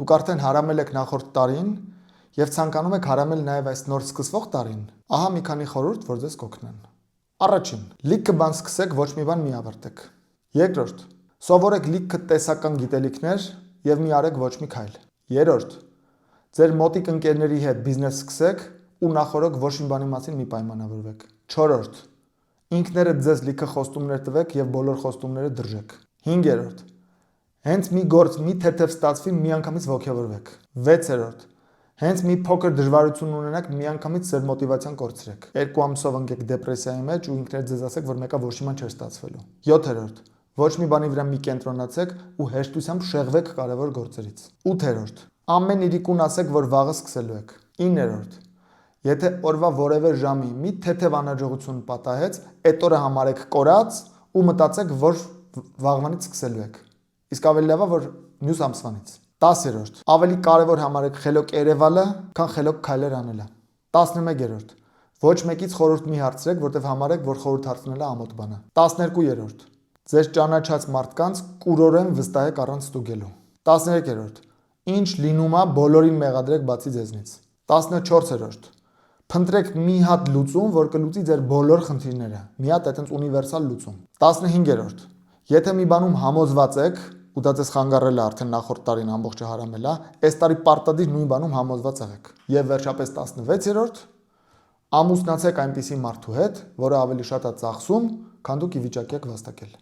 Դուք արդեն հարամել եք նախորդ տարին եւ ցանկանում եք հարամել նաեւ այս նոր սկսվող տարին, ահա մի քանի խորհուրդ, որ ձեզ կօգնեն։ Առաջին. լիքը բան սկսեք, ոչ մի բան մի ավարտեք։ Երկրորդ. սովորեք լիքը տեսական գիտելիքներ եւ մի արեք ոչ մի քայլ։ Երրորդ. ձեր մոտիկ ընկերների հետ բիզնես սկսեք ու նախորդ ոչ մի բանի մասին մի պայմանավորվեք։ Չորրորդ. ինքներդ ձեզ լիքը խոստումներ տվեք եւ բոլոր խոստումները դրժեք։ Հինգերորդ. հենց մի գործ մի թեթև ստացվի, միանգամից ոգևորվեք։ Վեցերորդ. հենց մի փոքր դժվարություն ունենաք, միանգամից ձեր մոտիվացիան կորցրեք։ 2 ամսով ընկեք դեպրեսիայի մեջ ու ինքներդ ձեզ ասեք, որ մեկը ոչ մի բան չէր ստացվելու։ 7-րդ. ոչ մի բանի վրա մի կենտրոնացեք ու հեշտությամբ շեղվեք կարևոր գործերից։ 8-րդ. ամեն իրիկուն ասեք, որ վաղը սկսելու եք։ 9-րդ. եթե օրվա որևէ ժամի մի թեթև անհաջողություն պատահեց, այդ օրը համարեք կորած ու մտածեք, որ վաղվանից սկսելու եք։ Իսկ ավելի լավ է, որ մյուս ամսվանից։ 10-րդ. ավելի կարևոր համարեք խելոք երևալը, քան խելոք քայլեր անելը։ 11-րդ. ոչ մեկից խորհուրդ մի հարցրեք, որտեղ համարեք, որ խորհուրդ հարցնելը ամոթ բան է։ 12-րդ. ձեր ճանաչած մարդկանց կուրորեն վստահեք առանց ստուգելու։ 13-րդ. ինչ լինում է, բոլորին մեղադրեք բացի ձեզնից։ 14-րդ. փնտրեք մի հատ լուծում, որ կլուծի ձեր բոլոր խնդիրները։ Մի հատ այտենց ունիվերսալ լուծում։ 15-րդ. եթե մի բանում համոզված եք, ու դա ձեզ խանգարել է արդեն նախորդ տարին ամբողջը հարամել է, այս տարի պարտադիր նույն բանում համոզված եղեք։ Եվ վերջապես 16-րդ. ամուսնացեք այնպիսի մարդու հետ, որը ավելի շատ է ծախսում, քան դուք ի վիճակի եք վաստակել։